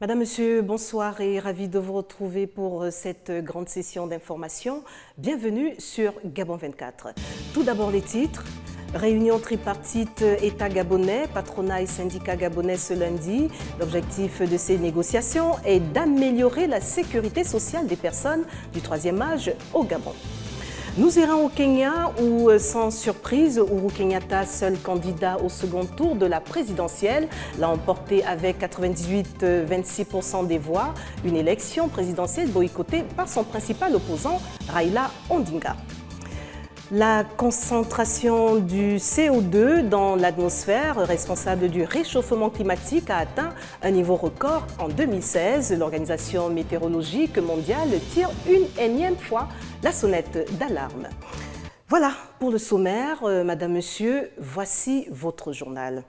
Madame, Monsieur, bonsoir et ravi de vous retrouver pour cette grande session d'information. Bienvenue sur Gabon 24. Tout d'abord les titres. Réunion tripartite État gabonais, patronat et syndicats gabonais ce lundi. L'objectif de ces négociations est d'améliorer la sécurité sociale des personnes du troisième âge au Gabon. Nous irons au Kenya où, sans surprise, Uhuru Kenyatta, seul candidat au second tour de la présidentielle, l'a emporté avec 98,26% des voix, une élection présidentielle boycottée par son principal opposant, Raila Odinga. La concentration du CO2 dans l'atmosphère, responsable du réchauffement climatique, a atteint un niveau record en 2016. L'Organisation météorologique mondiale tire une énième fois la sonnette d'alarme. Voilà pour le sommaire. Madame, Monsieur, voici votre journal.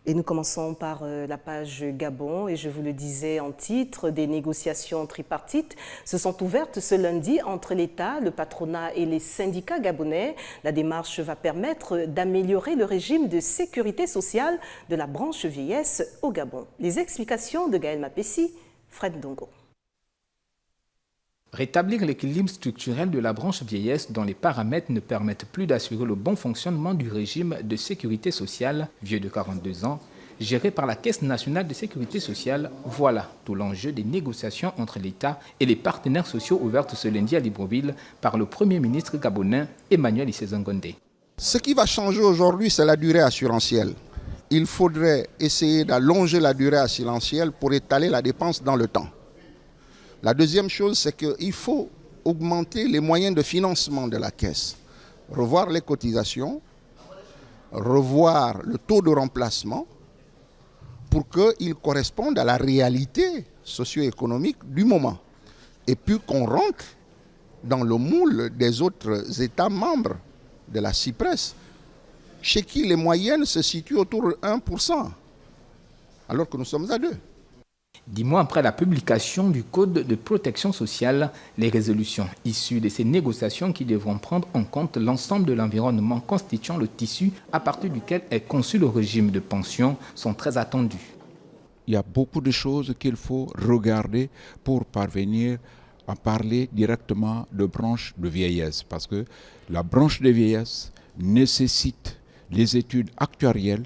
Et nous commençons par la page Gabon, et je vous le disais en titre, des négociations tripartites se sont ouvertes ce lundi entre l'État, le patronat et les syndicats gabonais. La démarche va permettre d'améliorer le régime de sécurité sociale de la branche vieillesse au Gabon. Les explications de Gaël Mapessi, Fred Dongo. Rétablir l'équilibre structurel de la branche vieillesse dont les paramètres ne permettent plus d'assurer le bon fonctionnement du régime de sécurité sociale, vieux de 42 ans, géré par la Caisse nationale de sécurité sociale, voilà tout l'enjeu des négociations entre l'État et les partenaires sociaux ouvertes ce lundi à Libreville par le Premier ministre gabonais Emmanuel Issé-Zangondé. Ce qui va changer aujourd'hui, c'est la durée assurantielle. Il faudrait essayer d'allonger la durée assurantielle pour étaler la dépense dans le temps. La deuxième chose, c'est qu'il faut augmenter les moyens de financement de la caisse, revoir les cotisations, revoir le taux de remplacement pour qu'ils correspondent à la réalité socio-économique du moment. Et puis qu'on rentre dans le moule des autres États membres de la CIPRES, chez qui les moyennes se situent autour de 1%, alors que nous sommes à 2%. 10 mois après la publication du Code de protection sociale, les résolutions issues de ces négociations qui devront prendre en compte l'ensemble de l'environnement constituant le tissu à partir duquel est conçu le régime de pension sont très attendues. Il y a beaucoup de choses qu'il faut regarder pour parvenir à parler directement de branche de vieillesse. Parce que la branche de vieillesse nécessite les études actuarielles.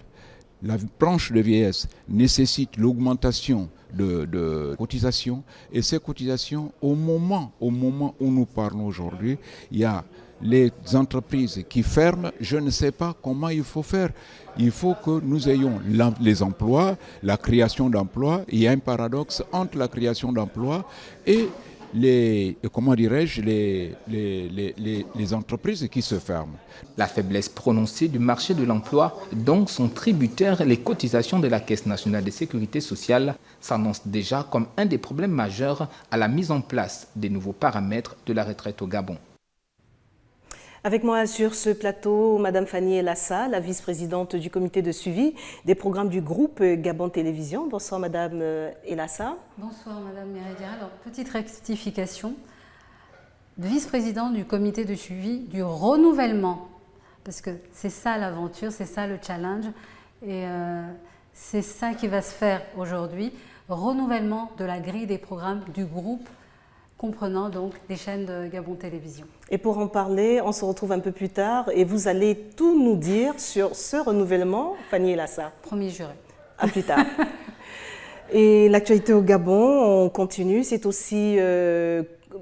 La branche de vieillesse nécessite l'augmentation de cotisations, et ces cotisations, au moment où nous parlons aujourd'hui, il y a les entreprises qui ferment. Je ne sais pas comment il faut faire. Il faut que nous ayons les emplois, la création d'emplois. Il y a un paradoxe entre la création d'emplois et les entreprises qui se ferment. La faiblesse prononcée du marché de l'emploi, dont sont tributaires les cotisations de la Caisse nationale de sécurité sociale, s'annonce déjà comme un des problèmes majeurs à la mise en place des nouveaux paramètres de la retraite au Gabon. Avec moi sur ce plateau, Madame Fanny Elassa, la vice-présidente du comité de suivi des programmes du groupe Gabon Télévision. Bonsoir Madame Elassa. Bonsoir Madame Mérédia. Alors, petite rectification. Vice-présidente du comité de suivi du renouvellement, parce que c'est ça l'aventure, c'est ça le challenge, et c'est ça qui va se faire aujourd'hui. Renouvellement de la grille des programmes du groupe, comprenant donc les chaînes de Gabon Télévision. Et pour en parler, on se retrouve un peu plus tard et vous allez tout nous dire sur ce renouvellement, Fanny Elassa. Promis juré. À plus tard. Et l'actualité au Gabon, on continue, c'est aussi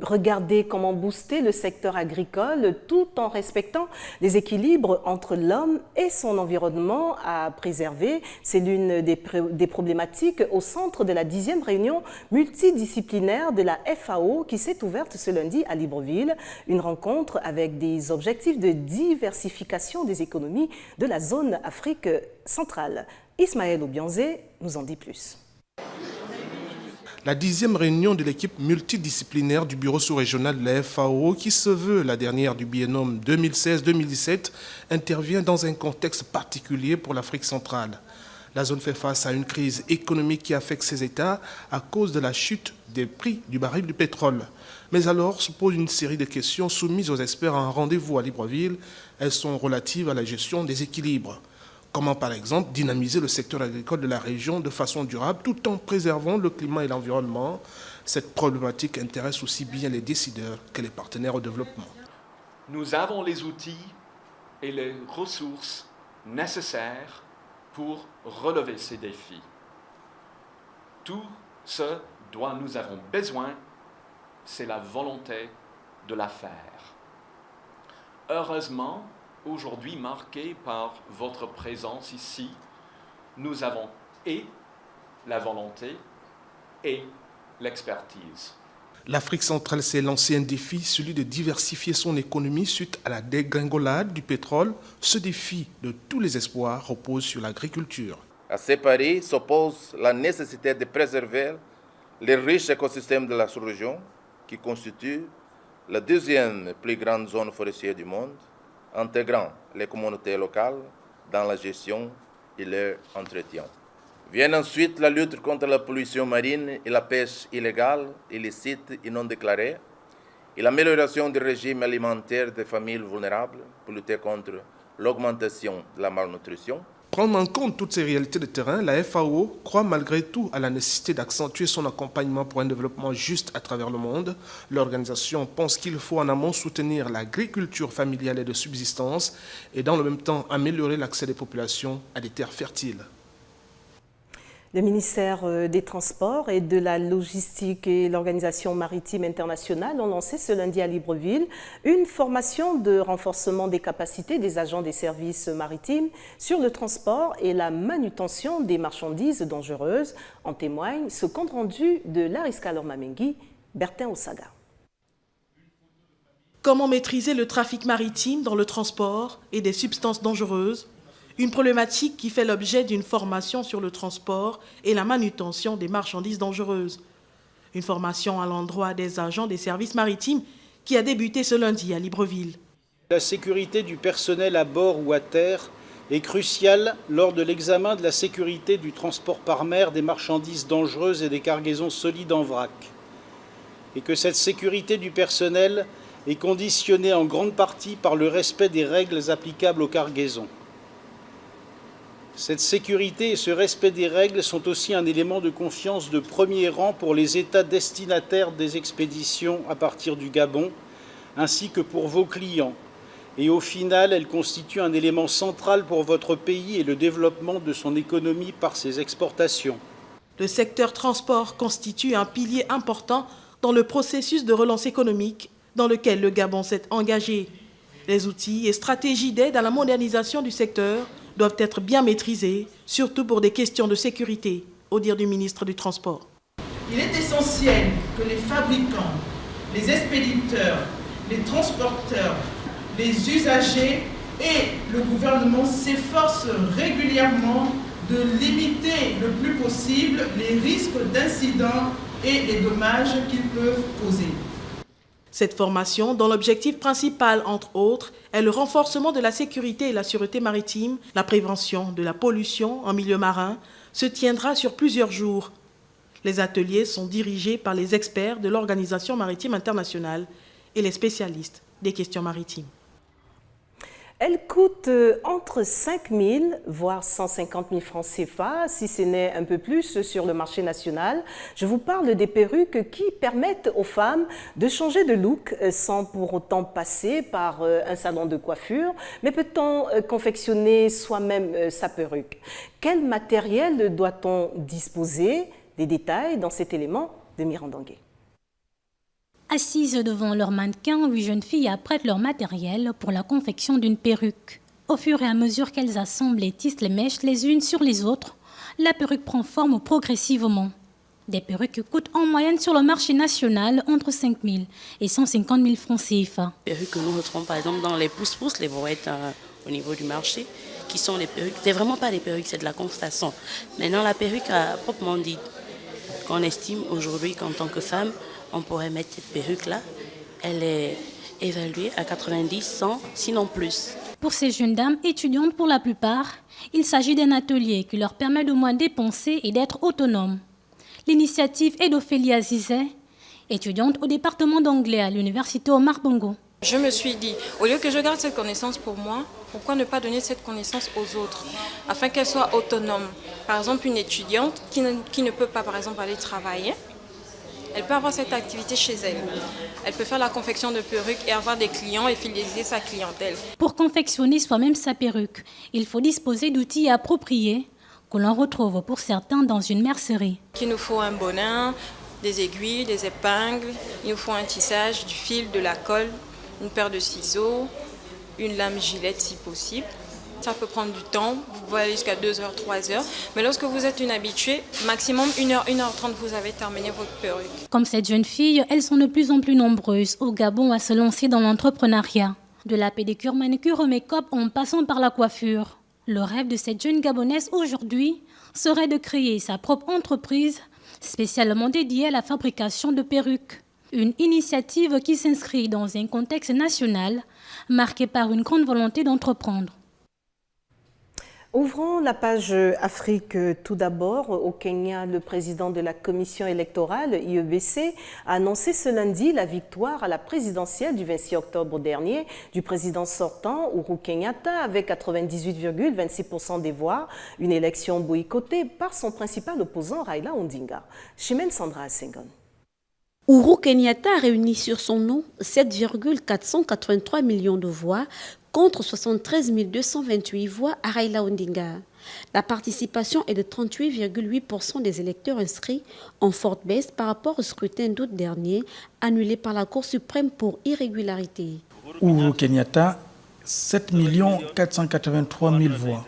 regarder comment booster le secteur agricole tout en respectant les équilibres entre l'homme et son environnement à préserver. C'est l'une des problématiques au centre de la 10e réunion multidisciplinaire de la FAO qui s'est ouverte ce lundi à Libreville. Une rencontre avec des objectifs de diversification des économies de la zone Afrique centrale. Ismaël Obianzé nous en dit plus. La 10e réunion de l'équipe multidisciplinaire du bureau sous-régional de la FAO, qui se veut la dernière du biennum 2016-2017, intervient dans un contexte particulier pour l'Afrique centrale. La zone fait face à une crise économique qui affecte ses États à cause de la chute des prix du baril du pétrole. Mais alors se pose une série de questions soumises aux experts à un rendez-vous à Libreville. Elles sont relatives à la gestion des équilibres. Comment par exemple dynamiser le secteur agricole de la région de façon durable tout en préservant le climat et l'environnement. Cette problématique intéresse aussi bien les décideurs que les partenaires au développement. Nous avons les outils et les ressources nécessaires pour relever ces défis. Tout ce dont nous avons besoin, c'est la volonté de la faire. Heureusement, aujourd'hui marqué par votre présence ici, nous avons et la volonté et l'expertise. L'Afrique centrale s'est lancé un défi, celui de diversifier son économie suite à la dégringolade du pétrole. Ce défi de tous les espoirs repose sur l'agriculture. À ces paris s'oppose la nécessité de préserver les riches écosystèmes de la sous-région qui constituent la deuxième plus grande zone forestière du monde, intégrant les communautés locales dans la gestion et leur entretien. Vient ensuite la lutte contre la pollution marine et la pêche illégale, illicite et non déclarée, et l'amélioration du régime alimentaire des familles vulnérables pour lutter contre l'augmentation de la malnutrition. Prendre en compte toutes ces réalités de terrain, la FAO croit malgré tout à la nécessité d'accentuer son accompagnement pour un développement juste à travers le monde. L'organisation pense qu'il faut en amont soutenir l'agriculture familiale et de subsistance et dans le même temps améliorer l'accès des populations à des terres fertiles. Le ministère des Transports et de la Logistique et l'Organisation maritime internationale ont lancé ce lundi à Libreville une formation de renforcement des capacités des agents des services maritimes sur le transport et la manutention des marchandises dangereuses. En témoigne ce compte rendu de Lariska Lormamengi, Bertin Osaga. Comment maîtriser le trafic maritime dans le transport et des substances dangereuses? Une problématique qui fait l'objet d'une formation sur le transport et la manutention des marchandises dangereuses. Une formation à l'endroit des agents des services maritimes qui a débuté ce lundi à Libreville. La sécurité du personnel à bord ou à terre est cruciale lors de l'examen de la sécurité du transport par mer des marchandises dangereuses et des cargaisons solides en vrac. Et que cette sécurité du personnel est conditionnée en grande partie par le respect des règles applicables aux cargaisons. Cette sécurité et ce respect des règles sont aussi un élément de confiance de premier rang pour les États destinataires des expéditions à partir du Gabon, ainsi que pour vos clients. Et au final, elles constituent un élément central pour votre pays et le développement de son économie par ses exportations. Le secteur transport constitue un pilier important dans le processus de relance économique dans lequel le Gabon s'est engagé. Les outils et stratégies d'aide à la modernisation du secteur doivent être bien maîtrisés, surtout pour des questions de sécurité, au dire du ministre du Transport. Il est essentiel que les fabricants, les expéditeurs, les transporteurs, les usagers et le gouvernement s'efforcent régulièrement de limiter le plus possible les risques d'incidents et les dommages qu'ils peuvent causer. Cette formation, dont l'objectif principal, entre autres, est le renforcement de la sécurité et la sûreté maritime, la prévention de la pollution en milieu marin, se tiendra sur plusieurs jours. Les ateliers sont dirigés par les experts de l'Organisation maritime internationale et les spécialistes des questions maritimes. Elle coûte entre 5 000 voire 150 000 francs CFA, si ce n'est un peu plus, sur le marché national. Je vous parle des perruques qui permettent aux femmes de changer de look sans pour autant passer par un salon de coiffure. Mais peut-on confectionner soi-même sa perruque? Quel matériel doit-on disposer? Des détails dans cet élément de Mirandangué. Assises devant leur mannequin, 8 jeunes filles apprêtent leur matériel pour la confection d'une perruque. Au fur et à mesure qu'elles assemblent et tissent les mèches les unes sur les autres, la perruque prend forme progressivement. Des perruques coûtent en moyenne sur le marché national entre 5 000 et 150 000 francs CFA. Les perruques que nous retrouvons par exemple dans les pousse-pousse, les brouettes au niveau du marché, qui sont les perruques. C'est vraiment pas des perruques, c'est de la contrefaçon. Maintenant, la perruque à proprement dit, qu'on estime aujourd'hui qu'en tant que femme, on pourrait mettre cette perruque-là. Elle est évaluée à 90, 100, sinon plus. Pour ces jeunes dames étudiantes pour la plupart, il s'agit d'un atelier qui leur permet de moins dépenser et d'être autonomes. L'initiative est d'Ophélie Azizet, étudiante au département d'anglais à l'université Omar Bongo. Je me suis dit, au lieu que je garde cette connaissance pour moi, pourquoi ne pas donner cette connaissance aux autres, afin qu'elle soit autonome. Par exemple, une étudiante qui ne peut pas, par exemple, aller travailler, elle peut avoir cette activité chez elle. Elle peut faire la confection de perruques et avoir des clients et fidéliser sa clientèle. Pour confectionner soi-même sa perruque, il faut disposer d'outils appropriés que l'on retrouve pour certains dans une mercerie. Il nous faut un bonnet, des aiguilles, des épingles, il nous faut un tissage, du fil, de la colle, une paire de ciseaux, une lame gilette si possible. Ça peut prendre du temps, vous pouvez aller jusqu'à 2 heures, 3 heures. Mais lorsque vous êtes une habituée, maximum 1 heure, 1h30, vous avez terminé votre perruque. Comme cette jeune fille, elles sont de plus en plus nombreuses au Gabon à se lancer dans l'entrepreneuriat. De la pédicure, manucure au make-up en passant par la coiffure. Le rêve de cette jeune Gabonaise aujourd'hui serait de créer sa propre entreprise spécialement dédiée à la fabrication de perruques. Une initiative qui s'inscrit dans un contexte national marqué par une grande volonté d'entreprendre. Ouvrons la page Afrique tout d'abord. Au Kenya, le président de la commission électorale, IEBC, a annoncé ce lundi la victoire à la présidentielle du 26 octobre dernier du président sortant, Uhuru Kenyatta, avec 98,26% des voix. Une élection boycottée par son principal opposant, Raila Odinga. Chimène Sandra Senghon. Uhuru Kenyatta a réuni sur son nom 7,483 millions de voix contre 73 228 voix à Raila Odinga. La participation est de 38,8% des électeurs inscrits, en forte baisse par rapport au scrutin d'août dernier, annulé par la Cour suprême pour irrégularité. Uhuru Kenyatta, 7 483 000 voix.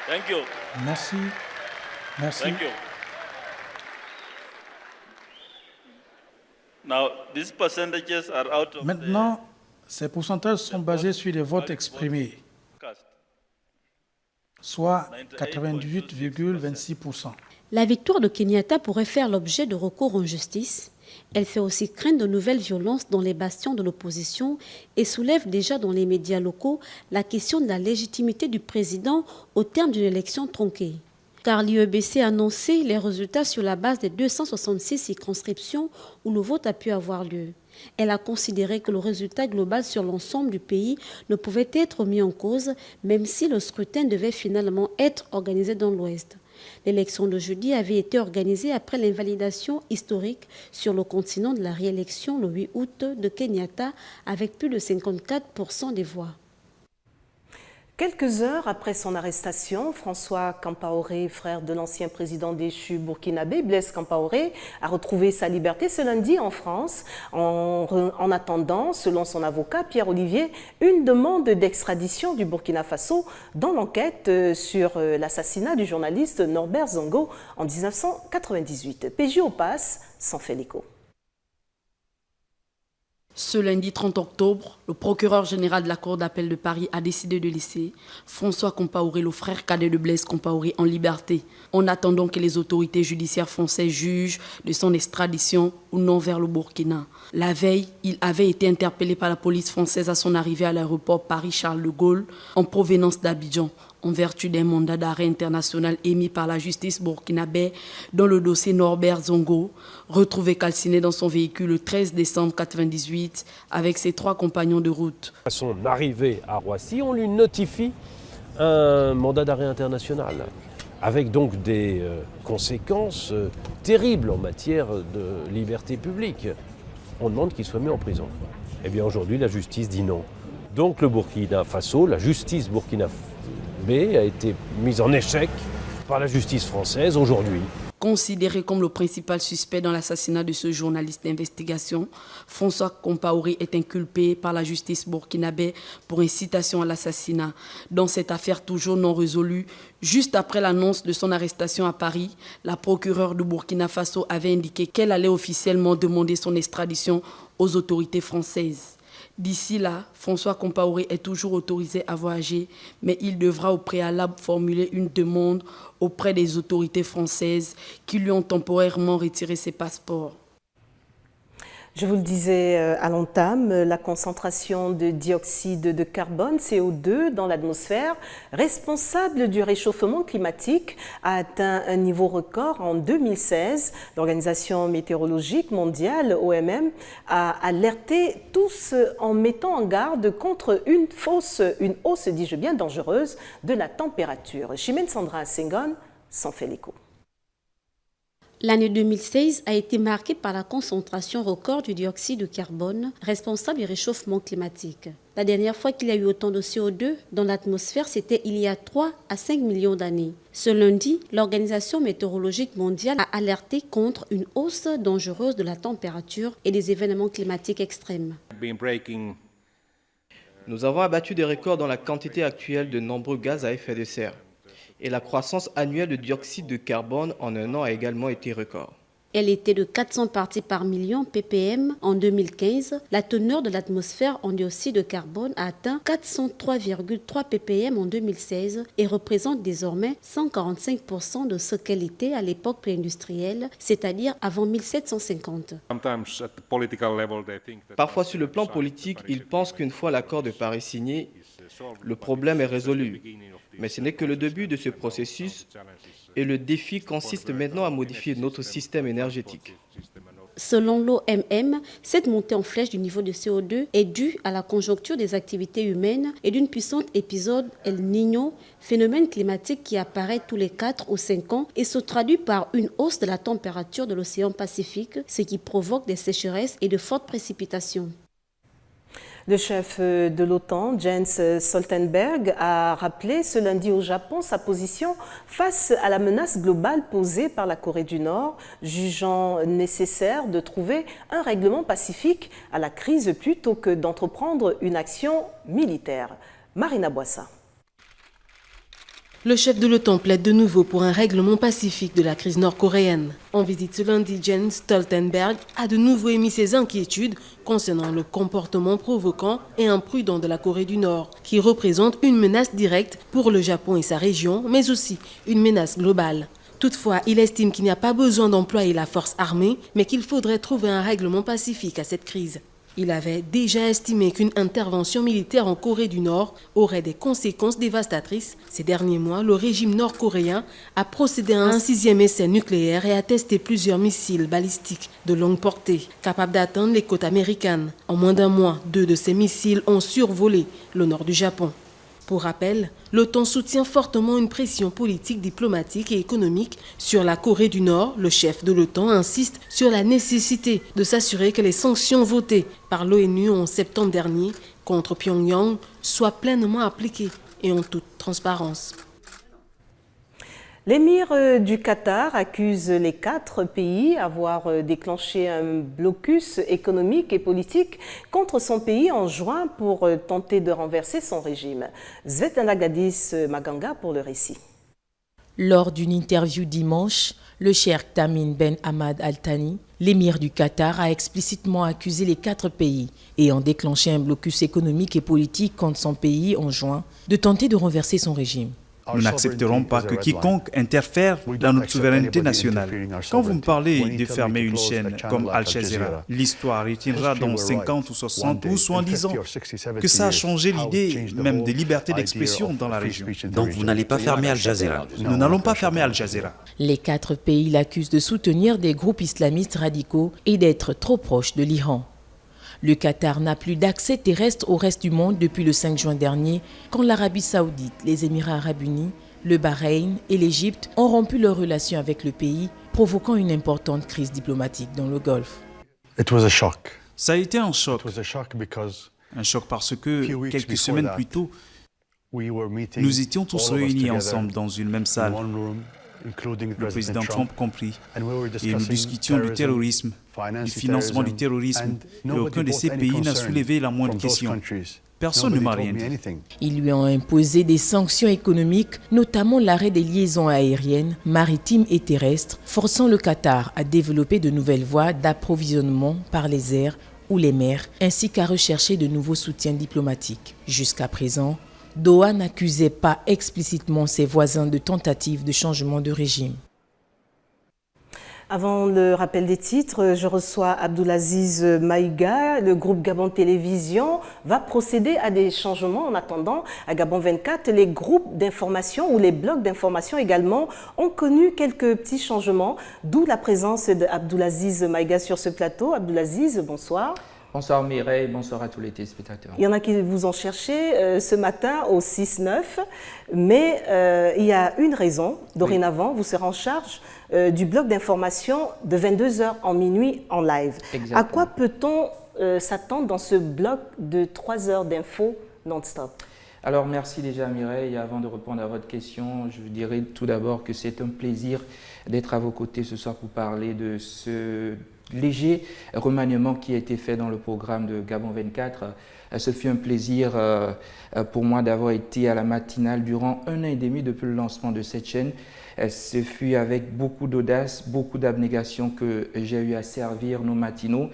Thank you. Merci. Merci. Thank you. Now, these percentages are out of Maintenant, ces pourcentages sont basés sur les votes exprimés, soit 98,26%. La victoire de Kenyatta pourrait faire l'objet de recours en justice. Elle fait aussi craindre de nouvelles violences dans les bastions de l'opposition et soulève déjà dans les médias locaux la question de la légitimité du président au terme d'une élection tronquée. Car l'IEBC a annoncé les résultats sur la base des 266 circonscriptions où le vote a pu avoir lieu. Elle a considéré que le résultat global sur l'ensemble du pays ne pouvait être mis en cause, même si le scrutin devait finalement être organisé dans l'Ouest. L'élection de jeudi avait été organisée après l'invalidation historique sur le continent de la réélection le 8 août de Kenyatta avec plus de 54% des voix. Quelques heures après son arrestation, François Compaoré, frère de l'ancien président déchu burkinabé, Blaise Compaoré, a retrouvé sa liberté ce lundi en France, en attendant, selon son avocat Pierre Olivier, une demande d'extradition du Burkina Faso dans l'enquête sur l'assassinat du journaliste Norbert Zongo en 1998. PJ au passe s'en fait l'écho. Ce lundi 30 octobre, le procureur général de la Cour d'appel de Paris a décidé de laisser François Compaoré, le frère cadet de Blaise Compaoré, en liberté, en attendant que les autorités judiciaires françaises jugent de son extradition ou non vers le Burkina. La veille, il avait été interpellé par la police française à son arrivée à l'aéroport Paris-Charles de Gaulle, en provenance d'Abidjan, en vertu d'un mandat d'arrêt international émis par la justice burkinabé dans le dossier Norbert Zongo, retrouvé calciné dans son véhicule le 13 décembre 1998 avec ses 3 compagnons de route. À son arrivée à Roissy, on lui notifie un mandat d'arrêt international, avec donc des conséquences terribles en matière de liberté publique. On demande qu'il soit mis en prison. Eh bien aujourd'hui, la justice dit non. Donc le Burkina Faso, la justice burkinabé a été mise en échec par la justice française aujourd'hui. Considéré comme le principal suspect dans l'assassinat de ce journaliste d'investigation, François Compaoré est inculpé par la justice burkinabé pour incitation à l'assassinat. Dans cette affaire toujours non résolue, juste après l'annonce de son arrestation à Paris, la procureure du Burkina Faso avait indiqué qu'elle allait officiellement demander son extradition aux autorités françaises. D'ici là, François Compaoré est toujours autorisé à voyager, mais il devra au préalable formuler une demande auprès des autorités françaises qui lui ont temporairement retiré ses passeports. Je vous le disais à l'entame, la concentration de dioxyde de carbone, CO2, dans l'atmosphère, responsable du réchauffement climatique, a atteint un niveau record en 2016. L'Organisation météorologique mondiale, OMM, a alerté tous en mettant en garde contre une hausse, dis-je bien, dangereuse de la température. Chimène Sandra Senghon s'en fait l'écho. L'année 2016 a été marquée par la concentration record du dioxyde de carbone, responsable du réchauffement climatique. La dernière fois qu'il y a eu autant de CO2 dans l'atmosphère, c'était il y a 3 à 5 millions d'années. Ce lundi, l'Organisation météorologique mondiale a alerté contre une hausse dangereuse de la température et des événements climatiques extrêmes. Nous avons abattu des records dans la quantité actuelle de nombreux gaz à effet de serre. Et la croissance annuelle de dioxyde de carbone en un an a également été record. Elle était de 400 parties par million ppm en 2015. La teneur de l'atmosphère en dioxyde de carbone a atteint 403,3 ppm en 2016 et représente désormais 145% de ce qu'elle était à l'époque pré-industrielle, c'est-à-dire avant 1750. Parfois, sur le plan politique, ils pensent qu'une fois l'accord de Paris signé, le problème est résolu. Mais ce n'est que le début de ce processus et le défi consiste maintenant à modifier notre système énergétique. Selon l'OMM, cette montée en flèche du niveau de CO2 est due à la conjoncture des activités humaines et d'une puissante épisode El Niño, phénomène climatique qui apparaît tous les 4 ou 5 ans et se traduit par une hausse de la température de l'océan Pacifique, ce qui provoque des sécheresses et de fortes précipitations. Le chef de l'OTAN, Jens Stoltenberg, a rappelé ce lundi au Japon sa position face à la menace globale posée par la Corée du Nord, jugeant nécessaire de trouver un règlement pacifique à la crise plutôt que d'entreprendre une action militaire. Marina Boissa. Le chef de l'OTAN plaide de nouveau pour un règlement pacifique de la crise nord-coréenne. En visite ce lundi, Jens Stoltenberg a de nouveau émis ses inquiétudes concernant le comportement provoquant et imprudent de la Corée du Nord, qui représente une menace directe pour le Japon et sa région, mais aussi une menace globale. Toutefois, il estime qu'il n'y a pas besoin d'employer la force armée, mais qu'il faudrait trouver un règlement pacifique à cette crise. Il avait déjà estimé qu'une intervention militaire en Corée du Nord aurait des conséquences dévastatrices. Ces derniers mois, le régime nord-coréen a procédé à un 6e essai nucléaire et a testé plusieurs missiles balistiques de longue portée, capables d'atteindre les côtes américaines. En moins d'un mois, 2 de ces missiles ont survolé le nord du Japon. Pour rappel, l'OTAN soutient fortement une pression politique, diplomatique et économique sur la Corée du Nord. Le chef de l'OTAN insiste sur la nécessité de s'assurer que les sanctions votées par l'ONU en septembre dernier contre Pyongyang soient pleinement appliquées et en toute transparence. L'émir du Qatar accuse les 4 pays d'avoir déclenché un blocus économique et politique contre son pays en juin pour tenter de renverser son régime. Svetlana Gladys Maganga pour le récit. Lors d'une interview dimanche, le cheikh Tamim Ben Hamad Al Thani, l'émir du Qatar, a explicitement accusé les 4 pays ayant déclenché un blocus économique et politique contre son pays en juin de tenter de renverser son régime. Nous n'accepterons pas que quiconque interfère dans notre souveraineté nationale. Quand vous me parlez de fermer une chaîne comme Al Jazeera, l'histoire retiendra dans 50 ou 60 ou 70 ans que ça a changé l'idée même de liberté d'expression dans la région. Donc vous n'allez pas fermer Al Jazeera? Nous n'allons pas fermer Al Jazeera. Les 4 pays l'accusent de soutenir des groupes islamistes radicaux et d'être trop proche de l'Iran. Le Qatar n'a plus d'accès terrestre au reste du monde depuis le 5 juin dernier, quand l'Arabie Saoudite, les Émirats Arabes Unis, le Bahreïn et l'Égypte ont rompu leurs relations avec le pays, provoquant une importante crise diplomatique dans le Golfe. Ça a été un choc. Un choc parce que, quelques semaines plus tôt, nous étions tous réunis ensemble dans une même salle, le président Trump compris, et nous discutions du terrorisme, du financement du terrorisme, et aucun de ces pays n'a soulevé la moindre question. Personne ne m'a rien dit. Ils lui ont imposé des sanctions économiques, notamment l'arrêt des liaisons aériennes, maritimes et terrestres, forçant le Qatar à développer de nouvelles voies d'approvisionnement par les airs ou les mers, ainsi qu'à rechercher de nouveaux soutiens diplomatiques. Jusqu'à présent, Doha n'accusait pas explicitement ses voisins de tentatives de changement de régime. Avant le rappel des titres, je reçois Abdoulaziz Maïga. Le groupe Gabon Télévision va procéder à des changements. En attendant, à Gabon 24, les groupes d'information ou les blocs d'information également ont connu quelques petits changements, d'où la présence d'Abdoulaziz Maïga sur ce plateau. Abdoulaziz, bonsoir. Bonsoir Mireille, bonsoir à tous les téléspectateurs. Il y en a qui vous ont cherché ce matin au 6-9, mais il y a une raison. Dorénavant, vous serez en charge du bloc d'information de 22h en minuit en live. Exactement. À quoi peut-on s'attendre dans ce bloc de 3 heures d'infos non-stop? Alors merci déjà Mireille. Avant de répondre à votre question, je dirais tout d'abord que c'est un plaisir d'être à vos côtés ce soir pour parler de ce léger remaniement qui a été fait dans le programme de Gabon 24. Ce fut un plaisir pour moi d'avoir été à la matinale durant 1 an et demi depuis le lancement de cette chaîne. Ce fut avec beaucoup d'audace, beaucoup d'abnégation que j'ai eu à servir nos matinaux,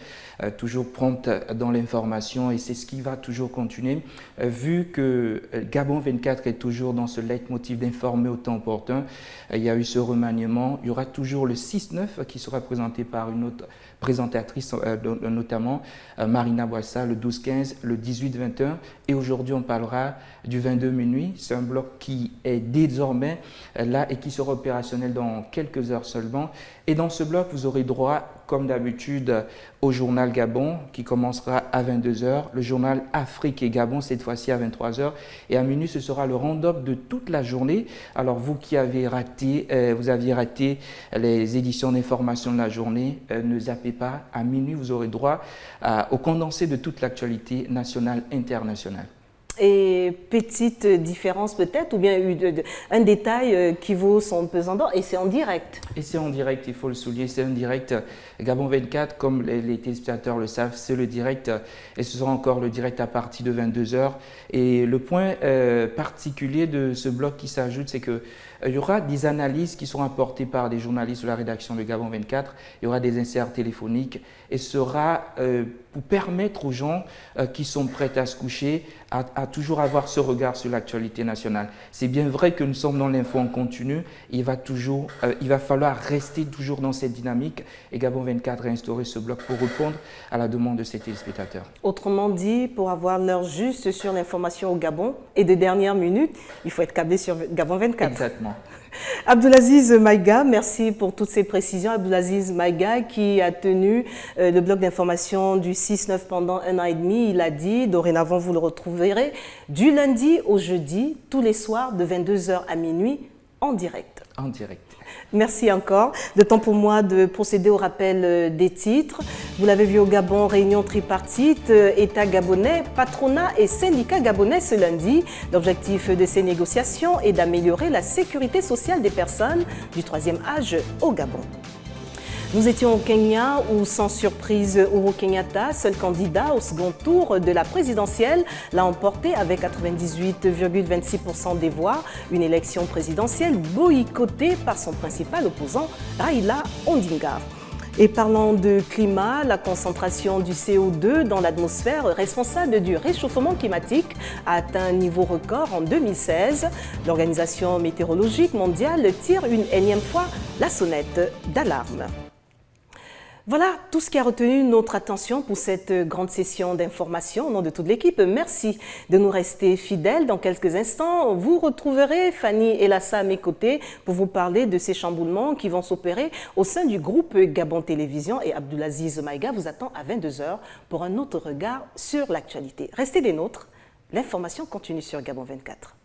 toujours prompte dans l'information, et c'est ce qui va toujours continuer. Vu que Gabon 24 est toujours dans ce leitmotiv d'informer au temps opportun, il y a eu ce remaniement. Il y aura toujours le 6-9 qui sera présenté par une autre présentatrice, notamment Marina Boissa, le 12-15, le 18-21, et aujourd'hui on parlera du 22 minuit. C'est un bloc qui est désormais là et qui sera opérationnel dans quelques heures seulement. Et dans ce bloc, vous aurez droit, comme d'habitude, au journal Gabon qui commencera à 22h, le journal Afrique et Gabon cette fois-ci à 23h, et à minuit ce sera le round-up de toute la journée. Alors vous qui avez raté, vous aviez raté les éditions d'information de la journée, ne zappez pas, à minuit vous aurez droit au condensé de toute l'actualité nationale, internationale. Et petite différence peut-être, ou bien un détail qui vaut son pesant d'or, et c'est en direct. Et c'est en direct, il faut le souligner, c'est en direct. Gabon 24, comme les téléspectateurs le savent, c'est le direct, et ce sera encore le direct à partir de 22h. Et le point particulier de ce bloc qui s'ajoute, c'est que il y aura des analyses qui seront apportées par des journalistes de la rédaction de Gabon 24, il y aura des inserts téléphoniques, et ce sera pour permettre aux gens qui sont prêts à se coucher à toujours avoir ce regard sur l'actualité nationale. C'est bien vrai que nous sommes dans l'info en continu, il va falloir rester toujours dans cette dynamique, et Gabon 24 a instauré ce bloc pour répondre à la demande de ses téléspectateurs. Autrement dit, pour avoir l'heure juste sur l'information au Gabon et de dernière minute, il faut être câblé sur Gabon 24. Exactement. Abdoulaziz Maïga, merci pour toutes ces précisions. Abdoulaziz Maïga qui a tenu le bloc d'information du 6-9 pendant 1 an et demi, il a dit, dorénavant vous le retrouverez du lundi au jeudi, tous les soirs de 22h à minuit en direct. En direct. Merci encore. Le temps pour moi de procéder au rappel des titres. Vous l'avez vu au Gabon, réunion tripartite, État gabonais, patronat et syndicats gabonais ce lundi. L'objectif de ces négociations est d'améliorer la sécurité sociale des personnes du 3e âge au Gabon. Nous étions au Kenya où, sans surprise, Uhuru Kenyatta, seul candidat au second tour de la présidentielle, l'a emporté avec 98,26% des voix. Une élection présidentielle boycottée par son principal opposant, Raila Odinga. Et parlant de climat, la concentration du CO2 dans l'atmosphère responsable du réchauffement climatique a atteint un niveau record en 2016. L'Organisation météorologique mondiale tire une énième fois la sonnette d'alarme. Voilà tout ce qui a retenu notre attention pour cette grande session d'information au nom de toute l'équipe. Merci de nous rester fidèles. Dans quelques instants, vous retrouverez Fanny Elassa à mes côtés pour vous parler de ces chamboulements qui vont s'opérer au sein du groupe Gabon Télévision, et Abdoulaziz Maïga vous attend à 22h pour un autre regard sur l'actualité. Restez des nôtres, l'information continue sur Gabon 24.